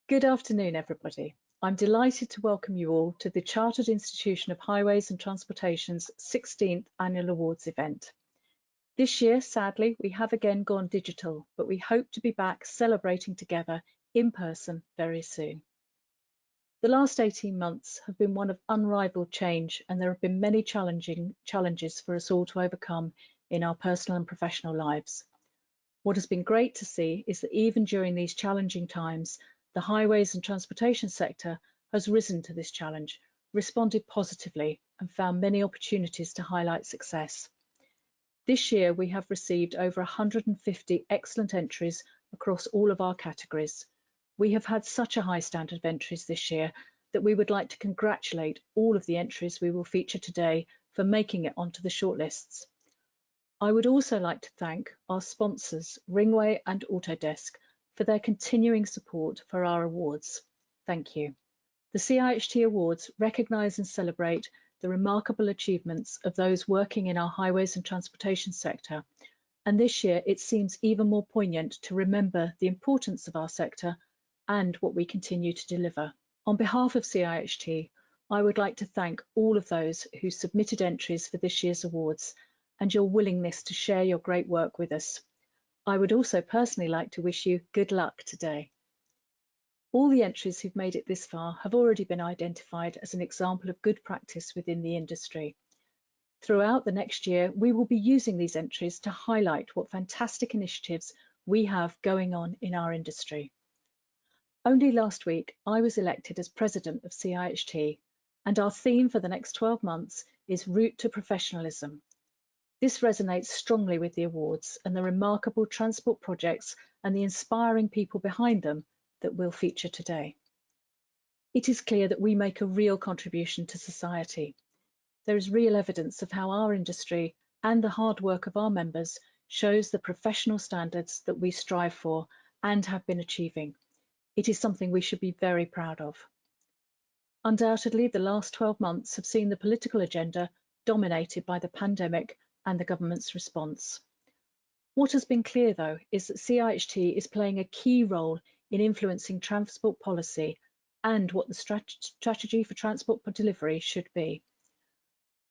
Good afternoon, everybody. I'm delighted to welcome you all to the Chartered Institution of Highways and Transportation's 16th Annual Awards event. This year, sadly, we have again gone digital, but we hope to be back celebrating together in person very soon. The last 18 months have been one of unrivaled change, and there have been many challenges for us all to overcome in our personal and professional lives. What has been great to see is that even during these challenging times, the highways and transportation sector has risen to this challenge, responded positively, and found many opportunities to highlight success. This year, we have received over 150 excellent entries across all of our categories. We have had such a high standard of entries this year that we would like to congratulate all of the entries we will feature today for making it onto the shortlists. I would also like to thank our sponsors, Ringway and Autodesk, for their continuing support for our awards. Thank you. The CIHT Awards recognise and celebrate the remarkable achievements of those working in our highways and transportation sector, and this year it seems even more poignant to remember the importance of our sector and what we continue to deliver. On behalf of CIHT, I would like to thank all of those who submitted entries for this year's awards and your willingness to share your great work with us. I would also personally like to wish you good luck today. All the entries who've made it this far have already been identified as an example of good practice within the industry. Throughout the next year, we will be using these entries to highlight what fantastic initiatives we have going on in our industry. Only last week, I was elected as president of CIHT, and our theme for the next 12 months is Route to Professionalism. This resonates strongly with the awards and the remarkable transport projects and the inspiring people behind them that we'll feature today. It is clear that we make a real contribution to society. There is real evidence of how our industry and the hard work of our members shows the professional standards that we strive for and have been achieving. It is something we should be very proud of. Undoubtedly, the last 12 months have seen the political agenda dominated by the pandemic and the government's response. What has been clear, though, is that CIHT is playing a key role in influencing transport policy and what the strategy for transport delivery should be.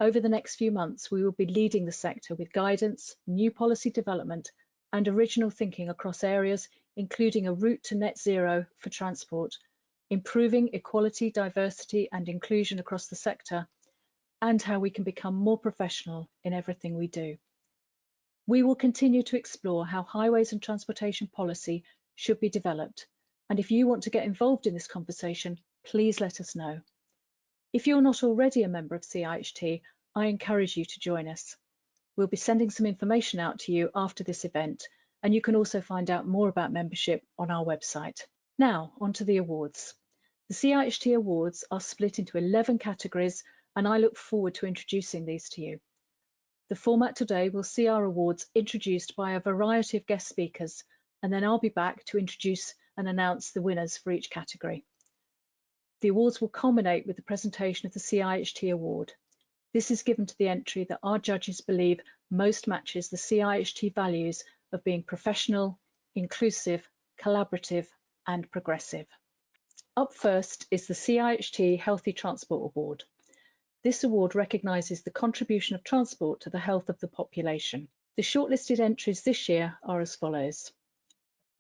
Over the next few months, we will be leading the sector with guidance, new policy development, and original thinking across areas including a route to net zero for transport, improving equality, diversity, and inclusion across the sector, and how we can become more professional in everything we do. We will continue to explore how highways and transportation policy should be developed, and if you want to get involved in this conversation, please let us know. If you're not already a member of CIHT, I encourage you to join us. We'll be sending some information out to you after this event, and you can also find out more about membership on our website. Now, on to the awards. The CIHT Awards are split into 11 categories, and I look forward to introducing these to you. The format today will see our awards introduced by a variety of guest speakers, and then I'll be back to introduce and announce the winners for each category. The awards will culminate with the presentation of the CIHT Award. This is given to the entry that our judges believe most matches the CIHT values of being professional, inclusive, collaborative, and progressive. Up first is the CIHT Healthy Transport Award. This award recognises the contribution of transport to the health of the population. The shortlisted entries this year are as follows.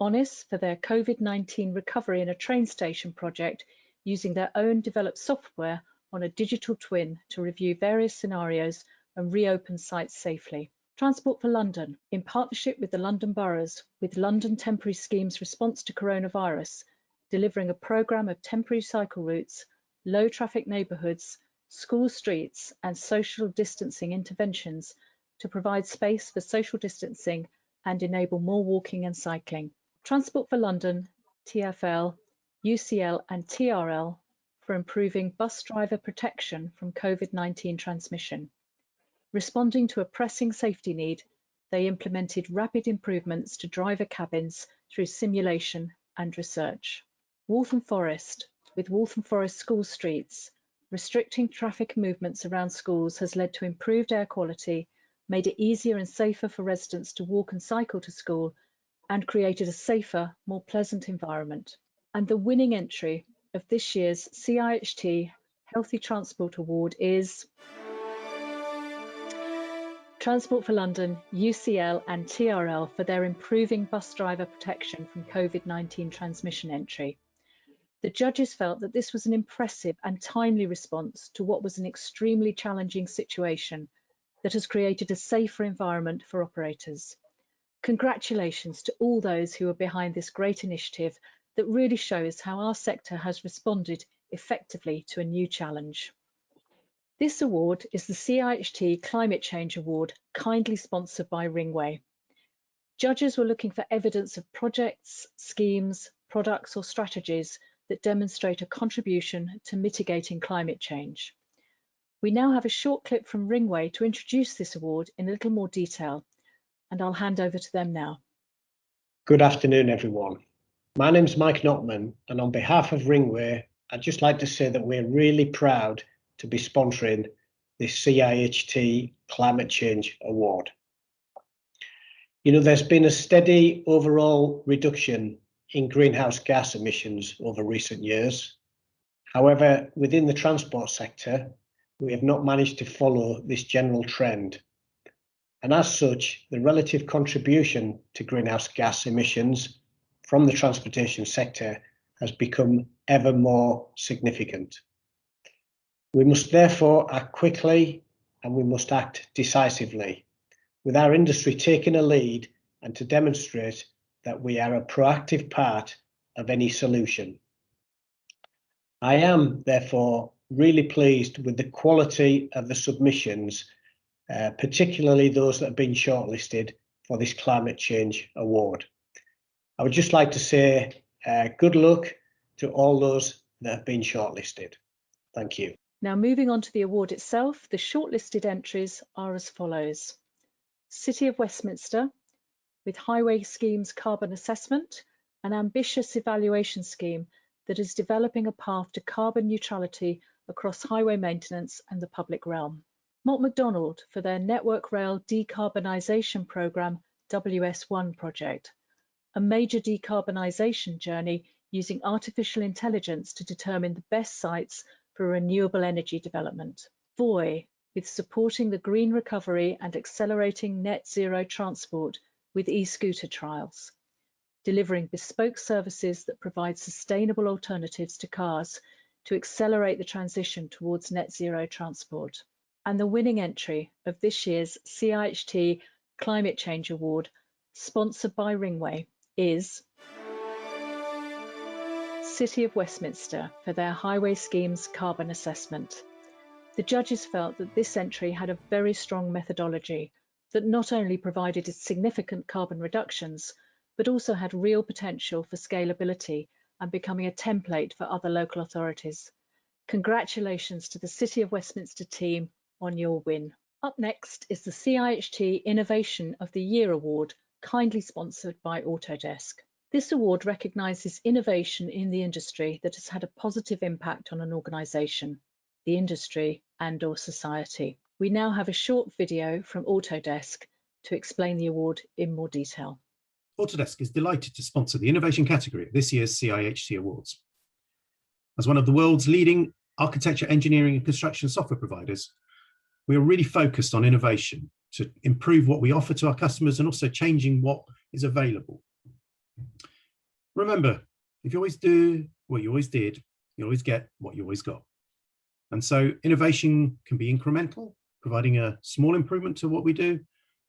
Honest for their COVID-19 recovery in a train station project using their own developed software on a digital twin to review various scenarios and reopen sites safely. Transport for London, in partnership with the London boroughs, with London Temporary Scheme's response to coronavirus, delivering a programme of temporary cycle routes, low traffic neighbourhoods, school streets and social distancing interventions to provide space for social distancing and enable more walking and cycling. Transport for London, TfL, UCL and TRL for improving bus driver protection from COVID-19 transmission. Responding to a pressing safety need, they implemented rapid improvements to driver cabins through simulation and research. Waltham Forest, with Waltham Forest school streets, restricting traffic movements around schools has led to improved air quality, made it easier and safer for residents to walk and cycle to school, and created a safer, more pleasant environment. And the winning entry of this year's CIHT Healthy Transport Award is Transport for London, UCL and TRL for their improving bus driver protection from COVID-19 transmission entry. The judges felt that this was an impressive and timely response to what was an extremely challenging situation that has created a safer environment for operators. Congratulations to all those who are behind this great initiative that really shows how our sector has responded effectively to a new challenge. This award is the CIHT Climate Change Award, kindly sponsored by Ringway. Judges were looking for evidence of projects, schemes, products or strategies that demonstrate a contribution to mitigating climate change. We now have a short clip from Ringway to introduce this award in a little more detail, and I'll hand over to them now. Good afternoon, everyone. My name's Mike Notman, and on behalf of Ringway, I'd just like to say that we're really proud to be sponsoring this CIHT Climate Change Award. You know, there's been a steady overall reduction in greenhouse gas emissions over recent years. However, within the transport sector, we have not managed to follow this general trend. And as such, the relative contribution to greenhouse gas emissions from the transportation sector has become ever more significant. We must therefore act quickly and we must act decisively, with our industry taking a lead and to demonstrate that we are a proactive part of any solution. I am therefore really pleased with the quality of the submissions, particularly those that have been shortlisted for this Climate Change Award. I would just like to say good luck to all those that have been shortlisted. Thank you. Now moving on to the award itself, the shortlisted entries are as follows. City of Westminster, with Highway Schemes Carbon Assessment, an ambitious evaluation scheme that is developing a path to carbon neutrality across highway maintenance and the public realm. Mott MacDonald for their Network Rail Decarbonisation Programme WS1 project, a major decarbonisation journey using artificial intelligence to determine the best sites for renewable energy development. Voi, with supporting the green recovery and accelerating net zero transport with e-scooter trials, delivering bespoke services that provide sustainable alternatives to cars to accelerate the transition towards net zero transport. And the winning entry of this year's CIHT Climate Change Award, sponsored by Ringway, is City of Westminster for their Highway Schemes Carbon Assessment. The judges felt that this entry had a very strong methodology that not only provided significant carbon reductions, but also had real potential for scalability and becoming a template for other local authorities. Congratulations to the City of Westminster team on your win. Up next is the CIHT Innovation of the Year Award, kindly sponsored by Autodesk. This award recognises innovation in the industry that has had a positive impact on an organisation, the industry and/or society. We now have a short video from Autodesk to explain the award in more detail. Autodesk is delighted to sponsor the innovation category of this year's CIHT Awards. As one of the world's leading architecture, engineering and construction software providers, we are really focused on innovation to improve what we offer to our customers and also changing what is available. Remember, if you always do what you always did, you always get what you always got. And so innovation can be incremental, providing a small improvement to what we do,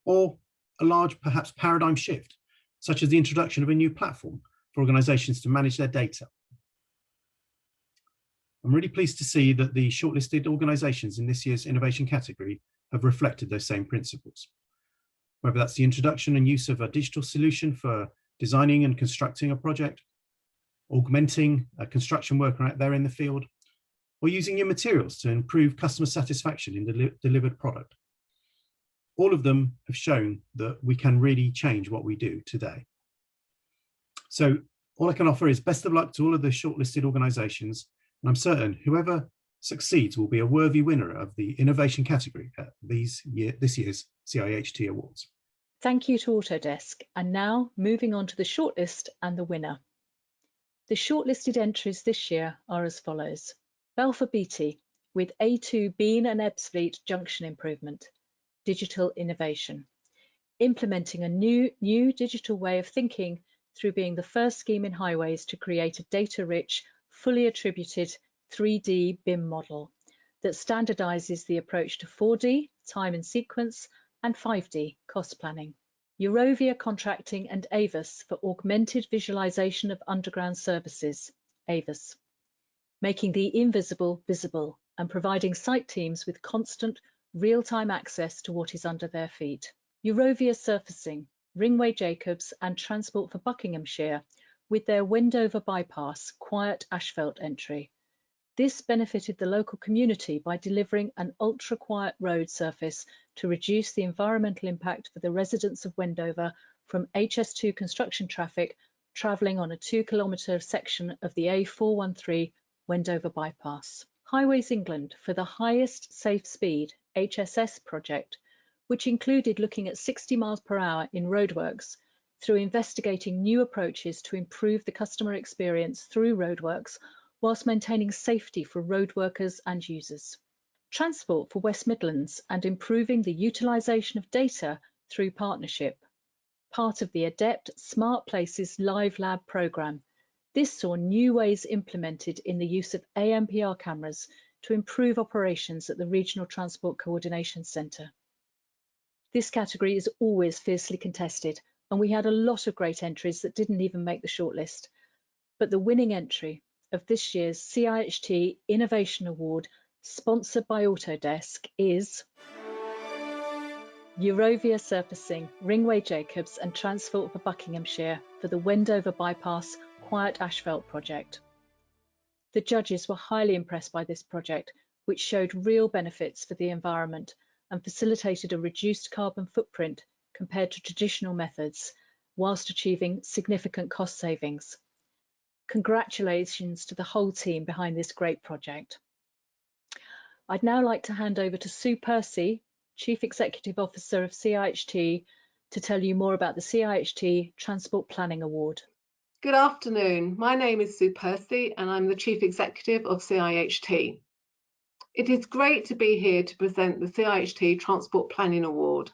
or a large, perhaps paradigm shift, such as the introduction of a new platform for organizations to manage their data. I'm really pleased to see that the shortlisted organizations in this year's innovation category have reflected those same principles. Whether that's the introduction and use of a digital solution for designing and constructing a project, augmenting a construction worker out there in the field, or using new materials to improve customer satisfaction in the delivered product. All of them have shown that we can really change what we do today. So all I can offer is best of luck to all of the shortlisted organizations, and I'm certain whoever succeeds will be a worthy winner of the innovation category at this year's CIHT Awards. Thank you to Autodesk. And now moving on to the shortlist and the winner. The shortlisted entries this year are as follows. Balfour Beatty with A2 Bean and Ebbsfleet junction improvement, digital innovation, implementing a new digital way of thinking through being the first scheme in highways to create a data-rich, fully attributed 3D BIM model that standardizes the approach to 4D, time and sequence, and 5D, cost planning. Eurovia Contracting and Avis for augmented visualization of underground services, Avis, making the invisible visible and providing site teams with constant real-time access to what is under their feet. Eurovia Surfacing, Ringway Jacobs and Transport for Buckinghamshire with their Wendover bypass quiet asphalt entry. This benefited the local community by delivering an ultra-quiet road surface to reduce the environmental impact for the residents of Wendover from HS2 construction traffic travelling on a 2-kilometre section of the A413 Wendover bypass. Highways England for the highest safe speed HSS project, which included looking at 60 miles per hour in roadworks through investigating new approaches to improve the customer experience through roadworks whilst maintaining safety for road workers and users. Transport for West Midlands and improving the utilisation of data through partnership, part of the Adept Smart Places Live Lab programme. This saw new ways implemented in the use of ANPR cameras to improve operations at the Regional Transport Coordination Centre. This category is always fiercely contested, and we had a lot of great entries that didn't even make the shortlist. But the winning entry of this year's CIHT Innovation Award, sponsored by Autodesk, is Eurovia Surfacing, Ringway Jacobs and Transport for Buckinghamshire for the Wendover Bypass Quiet Asphalt project. The judges were highly impressed by this project, which showed real benefits for the environment and facilitated a reduced carbon footprint compared to traditional methods, whilst achieving significant cost savings. Congratulations to the whole team behind this great project. I'd now like to hand over to Sue Percy, Chief Executive Officer of CIHT, to tell you more about the CIHT Transport Planning Award. Good afternoon. My name is Sue Percy and I'm the Chief Executive of CIHT. It is great to be here to present the CIHT Transport Planning Award.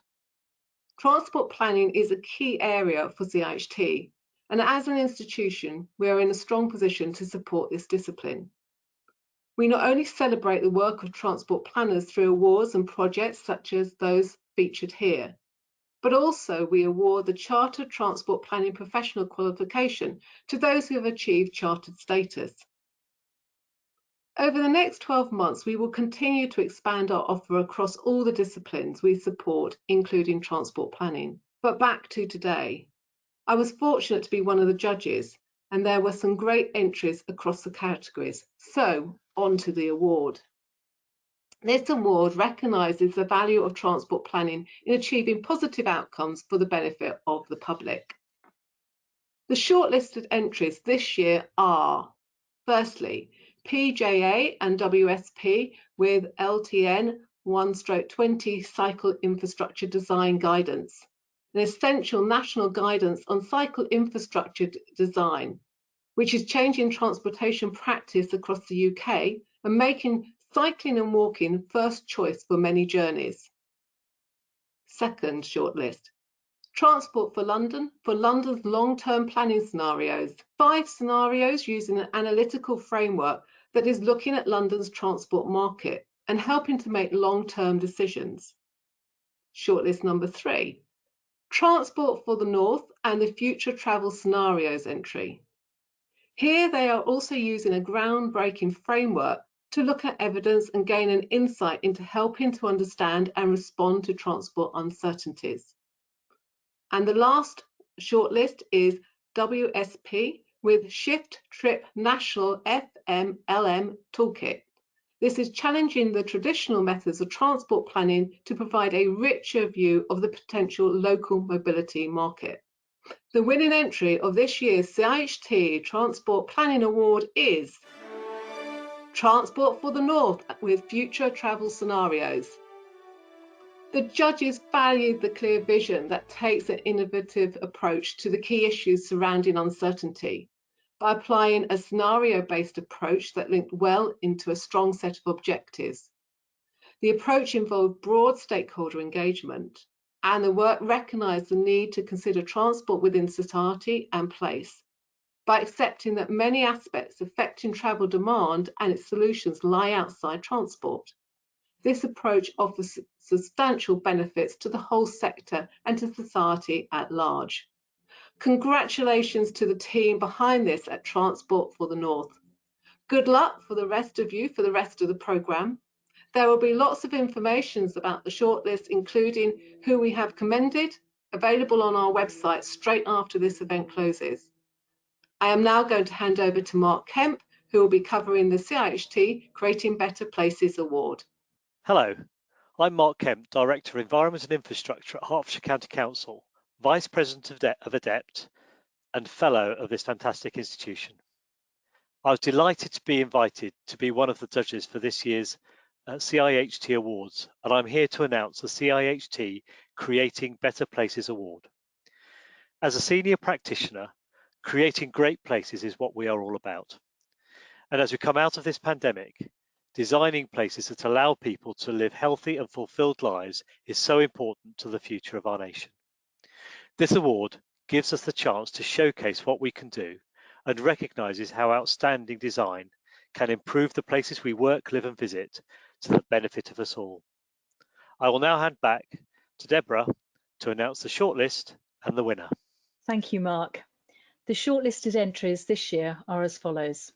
Transport planning is a key area for CIHT, and as an institution, we are in a strong position to support this discipline. We not only celebrate the work of transport planners through awards and projects such as those featured here, but also we award the Chartered Transport Planning Professional Qualification to those who have achieved chartered status. Over the next 12 months, we will continue to expand our offer across all the disciplines we support, including transport planning. But back to today. I was fortunate to be one of the judges, and there were some great entries across the categories. So, on to the award. This award recognises the value of transport planning in achieving positive outcomes for the benefit of the public. The shortlisted entries this year are, firstly, PJA and WSP with LTN 1/20 Cycle Infrastructure Design Guidance, an essential national guidance on cycle infrastructure design, which is changing transportation practice across the UK and making cycling and walking first choice for many journeys. Second shortlist, Transport for London's long-term planning scenarios. 5 scenarios using an analytical framework that is looking at London's transport market and helping to make long-term decisions. Shortlist number 3, Transport for the North and the Future Travel Scenarios entry. Here they are also using a groundbreaking framework to look at evidence and gain an insight into helping to understand and respond to transport uncertainties. And the last shortlist is WSP with Shift Trip National FMLM Toolkit. This is challenging the traditional methods of transport planning to provide a richer view of the potential local mobility market. The winning entry of this year's CIHT Transport Planning Award is Transport for the North with Future Travel Scenarios. The judges valued the clear vision that takes an innovative approach to the key issues surrounding uncertainty, by applying a scenario-based approach that linked well into a strong set of objectives. The approach involved broad stakeholder engagement, and the work recognised the need to consider transport within society and place, by accepting that many aspects affecting travel demand and its solutions lie outside transport. This approach offers substantial benefits to the whole sector and to society at large. Congratulations to the team behind this at Transport for the North. Good luck for the rest of you for the rest of the programme. There will be lots of information about the shortlist, including who we have commended, available on our website straight after this event closes. I am now going to hand over to Mark Kemp, who will be covering the CIHT Creating Better Places Award. Hello, I'm Mark Kemp, Director of Environment and Infrastructure at Hertfordshire County Council, Vice President of ADEPT and Fellow of this fantastic institution. I was delighted to be invited to be one of the judges for this year's CIHT Awards, and I'm here to announce the CIHT Creating Better Places Award. As a senior practitioner, creating great places is what we are all about. And as we come out of this pandemic, designing places that allow people to live healthy and fulfilled lives is so important to the future of our nation. This award gives us the chance to showcase what we can do and recognises how outstanding design can improve the places we work, live and visit to the benefit of us all. I will now hand back to Deborah to announce the shortlist and the winner. Thank you, Mark. The shortlisted entries this year are as follows.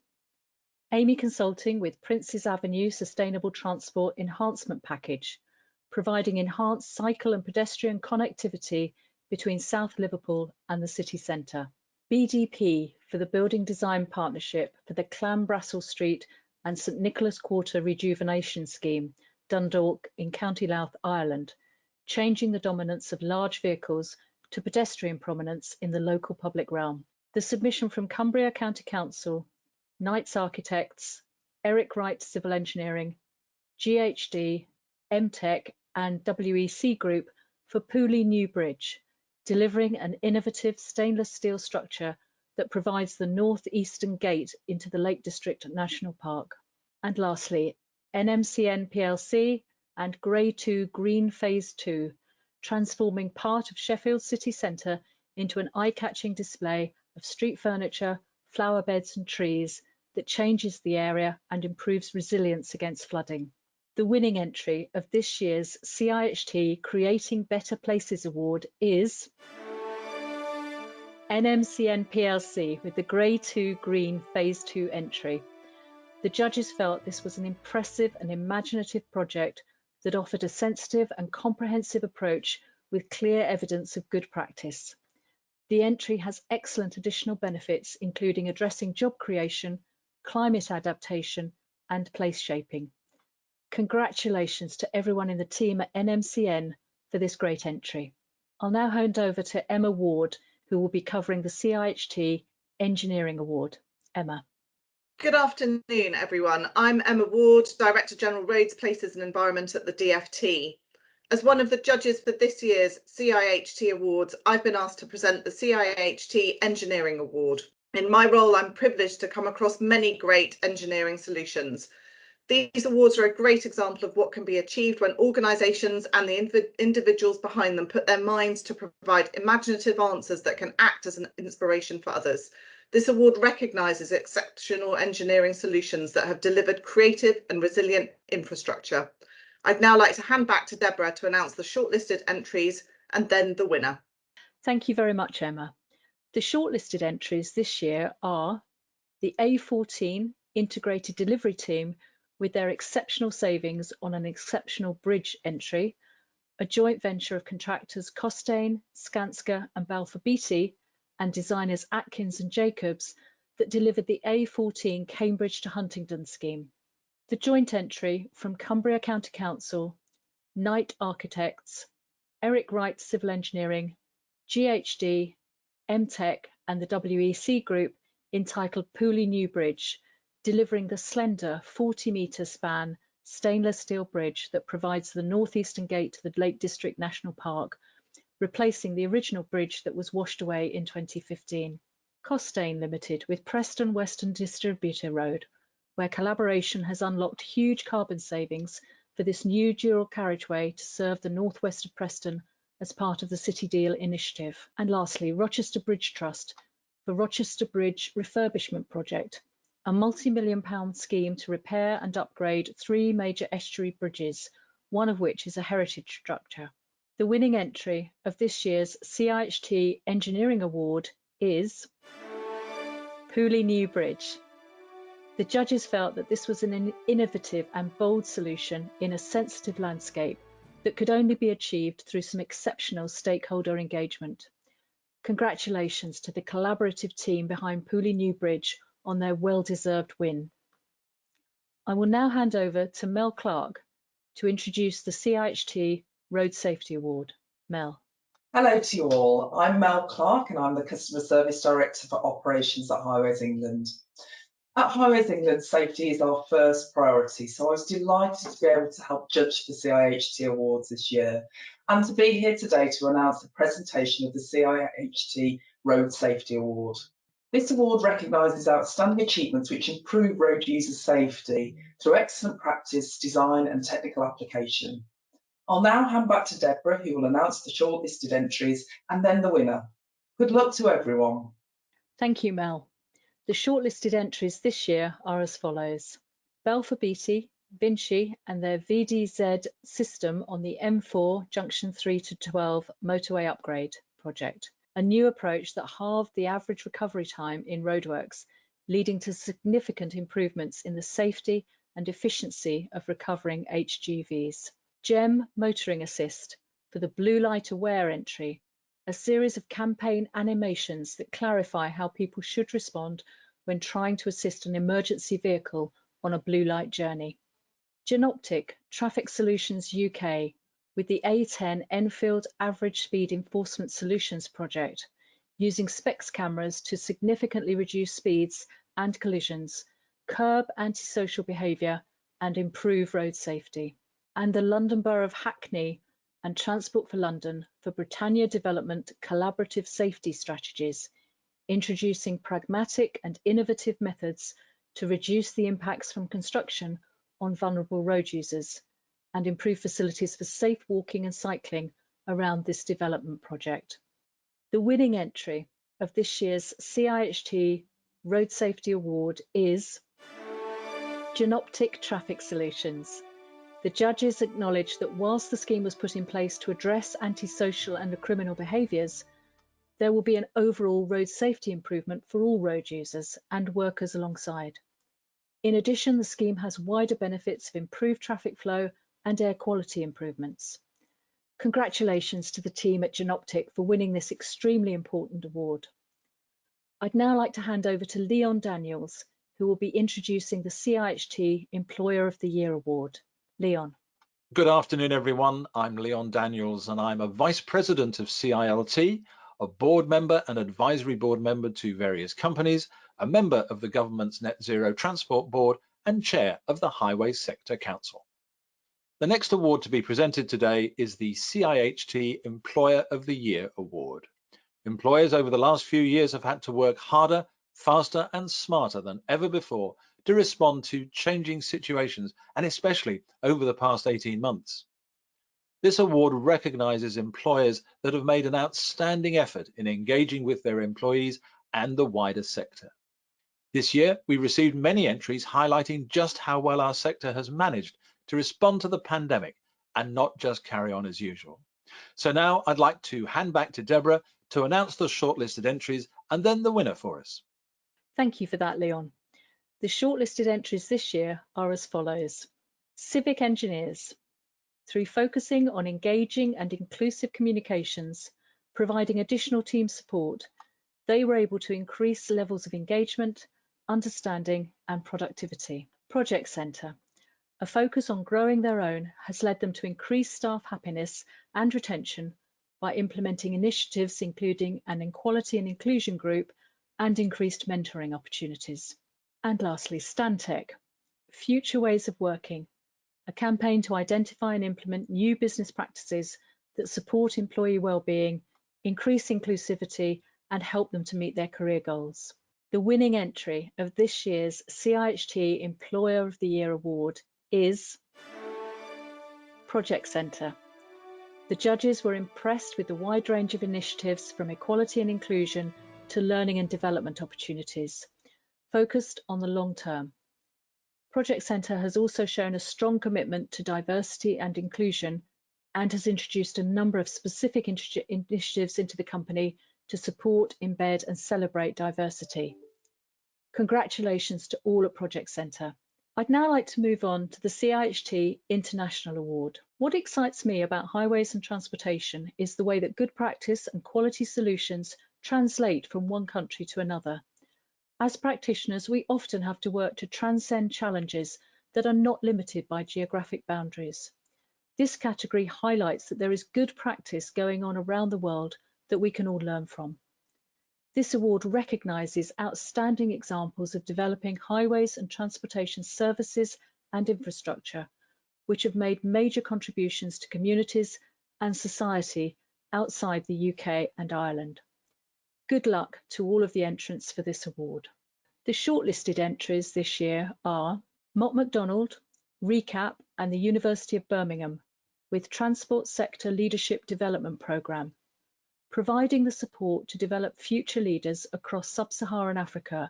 Amy Consulting with Princes Avenue Sustainable Transport Enhancement Package, providing enhanced cycle and pedestrian connectivity between South Liverpool and the city centre. BDP for the Building Design Partnership for the Clanbrassil Street and St Nicholas Quarter Rejuvenation Scheme, Dundalk in County Louth, Ireland, changing the dominance of large vehicles to pedestrian prominence in the local public realm. The submission from Cumbria County Council, Knights Architects, Eric Wright Civil Engineering, GHD, MTech and WEC Group for Pooley New Bridge, delivering an innovative stainless steel structure that provides the northeastern gate into the Lake District National Park. And lastly, NMCN plc and Grey 2 Green Phase 2, transforming part of Sheffield city centre into an eye-catching display of street furniture, flower beds and trees that changes the area and improves resilience against flooding. The winning entry of this year's CIHT Creating Better Places Award is NMCN plc with the Grey 2 Green Phase 2 entry. The judges felt this was an impressive and imaginative project that offered a sensitive and comprehensive approach with clear evidence of good practice. The entry has excellent additional benefits, including addressing job creation, climate adaptation, and place shaping. Congratulations to everyone in the team at NMCN for this great entry. I'll now hand over to Emma Ward, who will be covering the CIHT Engineering Award. Emma. Good afternoon, everyone. I'm Emma Ward, Director General Roads, Places and Environment at the DFT. As one of the judges for this year's CIHT Awards, I've been asked to present the CIHT Engineering Award. In my role, I'm privileged to come across many great engineering solutions. These awards are a great example of what can be achieved when organisations and the individuals behind them put their minds to provide imaginative answers that can act as an inspiration for others. This award recognises exceptional engineering solutions that have delivered creative and resilient infrastructure. I'd now like to hand back to Deborah to announce the shortlisted entries and then the winner. Thank you very much, Emma. The shortlisted entries this year are the A14 Integrated Delivery Team with their exceptional savings on an exceptional bridge entry, a joint venture of contractors Costain, Skanska and Balfour Beatty and designers Atkins and Jacobs that delivered the A14 Cambridge to Huntingdon scheme. The joint entry from Cumbria County Council, Knight Architects, Eric Wright Civil Engineering, GHD, MTech and the WEC Group entitled Pooley New Bridge, delivering the slender 40-metre span stainless steel bridge that provides the northeastern gate to the Lake District National Park, replacing the original bridge that was washed away in 2015. Costain Limited with Preston Western Distributor Road, where collaboration has unlocked huge carbon savings for this new dual carriageway to serve the northwest of Preston as part of the City Deal initiative. And lastly, Rochester Bridge Trust for Rochester Bridge Refurbishment Project, a multi-million-pound scheme to repair and upgrade 3 major estuary bridges, one of which is a heritage structure. The winning entry of this year's CIHT Engineering Award is Pooley New Bridge. The judges felt that this was an innovative and bold solution in a sensitive landscape that could only be achieved through some exceptional stakeholder engagement. Congratulations to the collaborative team behind Pooley New Bridge on their well-deserved win. I will now hand over to Mel Clark to introduce the CIHT Road Safety Award. Mel. Hello to you all. I'm Mel Clark and I'm the Customer Service Director for Operations at Highways England. At Highways England, safety is our first priority, so I was delighted to be able to help judge the CIHT Awards this year and to be here today to announce the presentation of the CIHT Road Safety Award. This award recognises outstanding achievements which improve road user safety through excellent practice, design and technical application. I'll now hand back to Deborah, who will announce the shortlisted entries and then the winner. Good luck to everyone. Thank you, Mel. The shortlisted entries this year are as follows. Balfour Beatty, Vinci and their VDZ system on the M4 Junction 3 to 12 motorway upgrade project, a new approach that halved the average recovery time in roadworks, leading to significant improvements in the safety and efficiency of recovering HGVs. GEM Motoring Assist for the Blue Light Aware entry, a series of campaign animations that clarify how people should respond when trying to assist an emergency vehicle on a blue light journey. Genoptic Traffic Solutions UK with the A10 Enfield Average Speed Enforcement Solutions project, using SPECS cameras to significantly reduce speeds and collisions, curb antisocial behaviour and improve road safety. And the London Borough of Hackney and Transport for London for Britannia Development Collaborative Safety Strategies, introducing pragmatic and innovative methods to reduce the impacts from construction on vulnerable road users and improve facilities for safe walking and cycling around this development project. The winning entry of this year's CIHT Road Safety Award is Genoptic Traffic Solutions. The judges acknowledged that whilst the scheme was put in place to address antisocial and criminal behaviours, there will be an overall road safety improvement for all road users and workers alongside. In addition, the scheme has wider benefits of improved traffic flow and air quality improvements. Congratulations to the team at Genoptic for winning this extremely important award. I'd now like to hand over to Leon Daniels, who will be introducing the CIHT Employer of the Year Award. Leon. Good afternoon, everyone. I'm Leon Daniels, and I'm a Vice President of CILT, a board member and advisory board member to various companies, a member of the government's Net Zero Transport Board, and chair of the Highway Sector Council. The next award to be presented today is the CIHT Employer of the Year Award. Employers over the last few years have had to work harder, faster, and smarter than ever before to respond to changing situations, and especially over the past 18 months. This award recognises employers that have made an outstanding effort in engaging with their employees and the wider sector. This year, we received many entries highlighting just how well our sector has managed to respond to the pandemic and not just carry on as usual. So now I'd like to hand back to Deborah to announce the shortlisted entries and then the winner for us. Thank you for that, Leon. The shortlisted entries this year are as follows. Civic Engineers. Through focusing on engaging and inclusive communications, providing additional team support, they were able to increase levels of engagement, understanding and productivity. Project Centre. A focus on growing their own has led them to increase staff happiness and retention by implementing initiatives including an equality and inclusion group and increased mentoring opportunities. And lastly, Stantec, Future Ways of Working, a campaign to identify and implement new business practices that support employee well-being, increase inclusivity and help them to meet their career goals. The winning entry of this year's CIHT Employer of the Year Award is Project Centre. The judges were impressed with the wide range of initiatives from equality and inclusion to learning and development opportunities, focused on the long term. Project Centre has also shown a strong commitment to diversity and inclusion and has introduced a number of specific initiatives into the company to support, embed and celebrate diversity. Congratulations to all at Project Centre. I'd now like to move on to the CIHT International Award. What excites me about highways and transportation is the way that good practice and quality solutions translate from one country to another. As practitioners, we often have to work to transcend challenges that are not limited by geographic boundaries. This category highlights that there is good practice going on around the world that we can all learn from. This award recognises outstanding examples of developing highways and transportation services and infrastructure, which have made major contributions to communities and society outside the UK and Ireland. Good luck to all of the entrants for this award. The shortlisted entries this year are Mott MacDonald, RECAP and the University of Birmingham with Transport Sector Leadership Development Programme, providing the support to develop future leaders across sub-Saharan Africa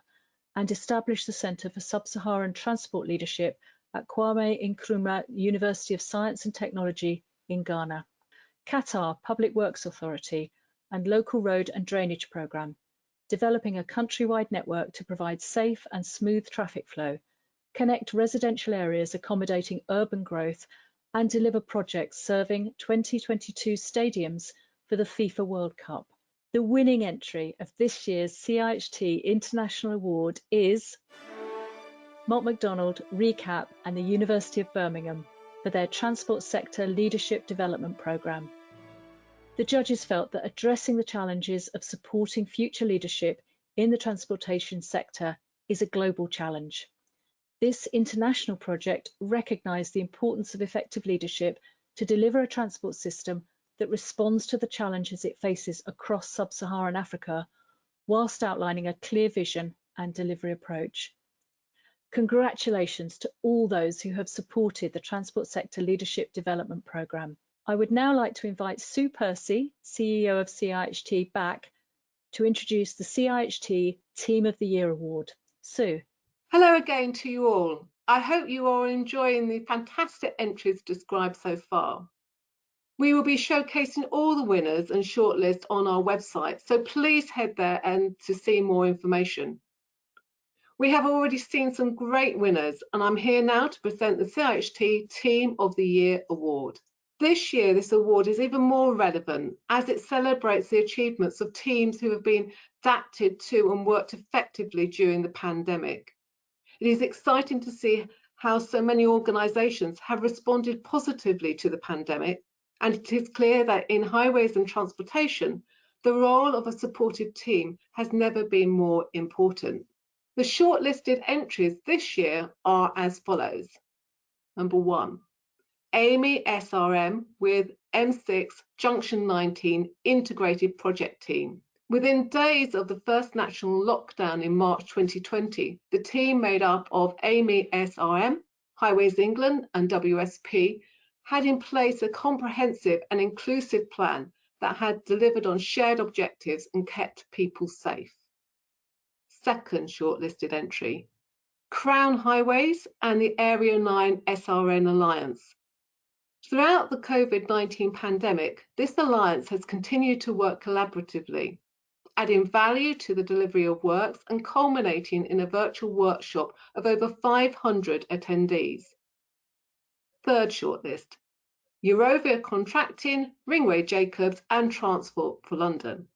and establish the Centre for Sub-Saharan Transport Leadership at Kwame Nkrumah University of Science and Technology in Ghana. Qatar Public Works Authority and Local Road and Drainage Programme, developing a countrywide network to provide safe and smooth traffic flow, connect residential areas accommodating urban growth, and deliver projects serving 2022 stadiums for the FIFA World Cup. The winning entry of this year's CIHT International Award is Mott MacDonald, RECAP and the University of Birmingham for their Transport Sector Leadership Development Programme. The judges felt that addressing the challenges of supporting future leadership in the transportation sector is a global challenge. This international project recognised the importance of effective leadership to deliver a transport system that responds to the challenges it faces across sub-Saharan Africa, whilst outlining a clear vision and delivery approach. Congratulations to all those who have supported the Transport Sector Leadership Development Programme. I would now like to invite Sue Percy, CEO of CIHT, back to introduce the CIHT Team of the Year Award. Sue. Hello again to you all. I hope you are enjoying the fantastic entries described so far. We will be showcasing all the winners and shortlists on our website, so please head there and to see more information. We have already seen some great winners, and I'm here now to present the CIHT Team of the Year Award. This year, this award is even more relevant as it celebrates the achievements of teams who have been adapted to and worked effectively during the pandemic. It is exciting to see how so many organisations have responded positively to the pandemic, and it is clear that in highways and transportation, the role of a supportive team has never been more important. The shortlisted entries this year are as follows. Number 1, Amy SRM with M6 Junction 19 Integrated Project Team. Within days of the first national lockdown in March 2020, the team made up of Amy SRM, Highways England and WSP had in place a comprehensive and inclusive plan that had delivered on shared objectives and kept people safe. Second shortlisted entry, Crown Highways and the Area 9 SRN Alliance. Throughout the COVID-19 pandemic, this alliance has continued to work collaboratively, adding value to the delivery of works and culminating in a virtual workshop of over 500 attendees. Third shortlist, Eurovia Contracting, Ringway Jacobs and Transport for London,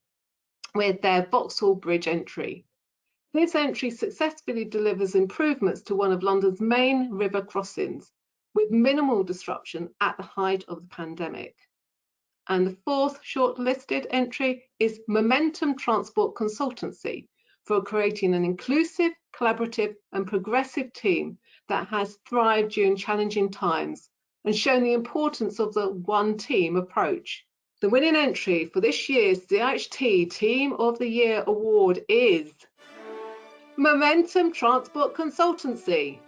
with their Vauxhall Bridge entry. This entry successfully delivers improvements to one of London's main river crossings, with minimal disruption at the height of the pandemic. And the fourth shortlisted entry is Momentum Transport Consultancy for creating an inclusive, collaborative and progressive team that has thrived during challenging times and shown the importance of the one team approach. The winning entry for this year's CIHT Team of the Year award is Momentum Transport Consultancy.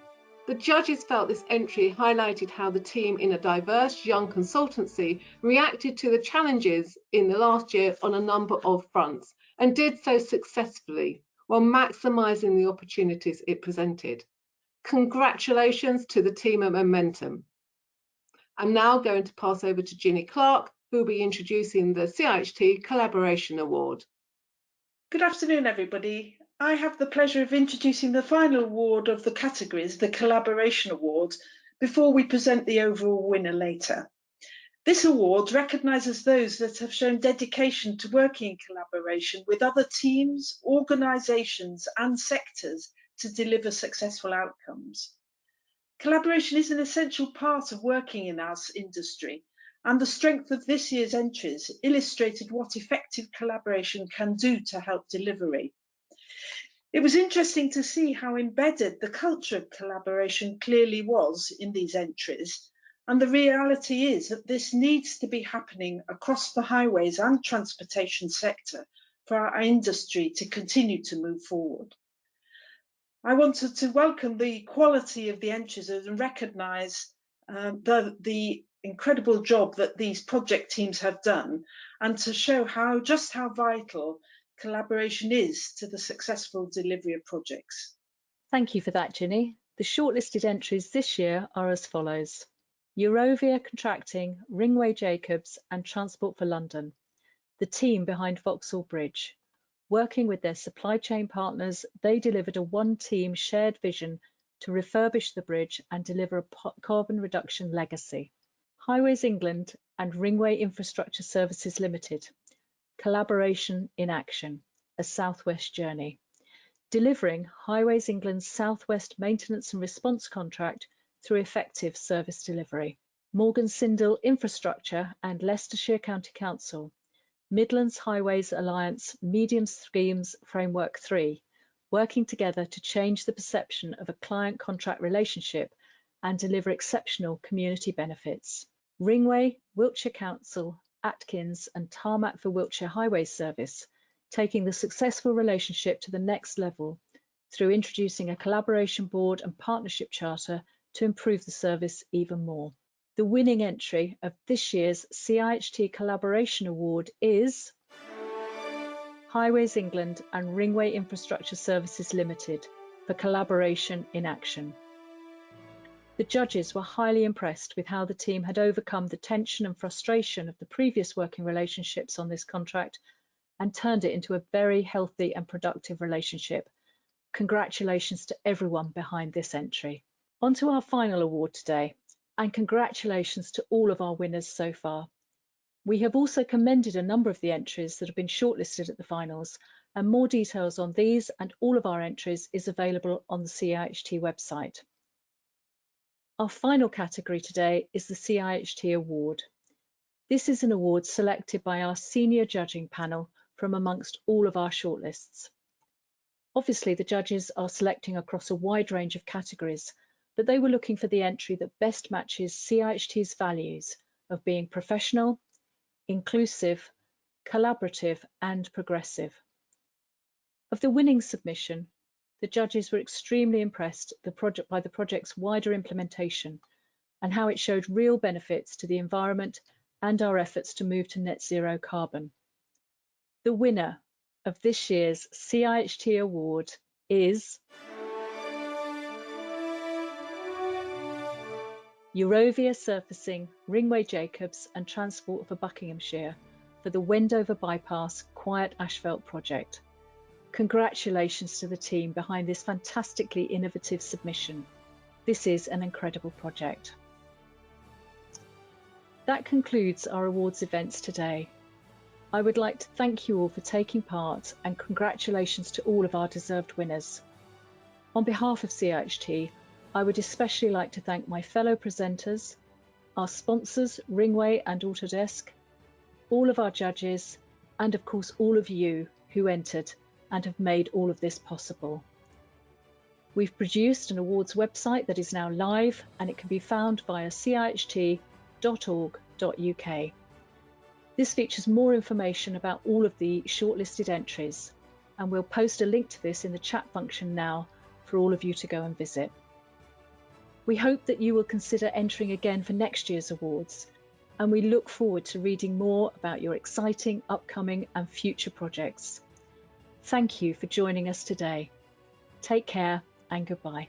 The judges felt this entry highlighted how the team in a diverse young consultancy reacted to the challenges in the last year on a number of fronts and did so successfully while maximising the opportunities it presented. Congratulations to the team at Momentum. I'm now going to pass over to Ginny Clark, who will be introducing the CIHT Collaboration Award. Good afternoon, everybody. I have the pleasure of introducing the final award of the categories, the Collaboration Award, before we present the overall winner later. This award recognises those that have shown dedication to working in collaboration with other teams, organisations and sectors to deliver successful outcomes. Collaboration is an essential part of working in our industry, and the strength of this year's entries illustrated what effective collaboration can do to help delivery. It was interesting to see how embedded the culture of collaboration clearly was in these entries, and the reality is that this needs to be happening across the highways and transportation sector for our industry to continue to move forward. I wanted to welcome the quality of the entries and recognise the incredible job that these project teams have done, and to show just how vital collaboration is to the successful delivery of projects. Thank you for that, Ginny. The shortlisted entries this year are as follows: Eurovia Contracting, Ringway Jacobs and Transport for London, the team behind Vauxhall Bridge. Working with their supply chain partners, they delivered a one-team shared vision to refurbish the bridge and deliver a carbon reduction legacy. Highways England and Ringway Infrastructure Services Limited, Collaboration in Action, a Southwest Journey. Delivering Highways England's Southwest Maintenance and Response contract through effective service delivery. Morgan Sindall Infrastructure and Leicestershire County Council, Midlands Highways Alliance Medium Schemes Framework 3, working together to change the perception of a client-contract relationship and deliver exceptional community benefits. Ringway, Wiltshire Council, Atkins and Tarmac for Wiltshire Highways Service, taking the successful relationship to the next level through introducing a collaboration board and partnership charter to improve the service even more. The winning entry of this year's CIHT Collaboration Award is Highways England and Ringway Infrastructure Services Limited for Collaboration in Action. The judges were highly impressed with how the team had overcome the tension and frustration of the previous working relationships on this contract and turned it into a very healthy and productive relationship. Congratulations to everyone behind this entry. On to our final award today. And congratulations to all of our winners so far. We have also commended a number of the entries that have been shortlisted at the finals, and more details on these and all of our entries is available on the CIHT website. Our final category today is the CIHT Award. This is an award selected by our senior judging panel from amongst all of our shortlists. Obviously, the judges are selecting across a wide range of categories, but they were looking for the entry that best matches CIHT's values of being professional, inclusive, collaborative and progressive. Of the winning submission, the judges were extremely impressed by the project's wider implementation and how it showed real benefits to the environment and our efforts to move to net zero carbon. The winner of this year's CIHT Award is Eurovia Surfacing, Ringway Jacobs and Transport for Buckinghamshire for the Wendover Bypass Quiet Asphalt project. Congratulations to the team behind this fantastically innovative submission. This is an incredible project. That concludes our awards events today. I would like to thank you all for taking part and congratulations to all of our deserved winners. On behalf of CIHT, I would especially like to thank my fellow presenters, our sponsors Ringway and Autodesk, all of our judges, and of course all of you who entered and have made all of this possible. We've produced an awards website that is now live and it can be found via ciht.org.uk. This features more information about all of the shortlisted entries, and we'll post a link to this in the chat function now for all of you to go and visit. We hope that you will consider entering again for next year's awards, and we look forward to reading more about your exciting upcoming and future projects. Thank you for joining us today. Take care and goodbye.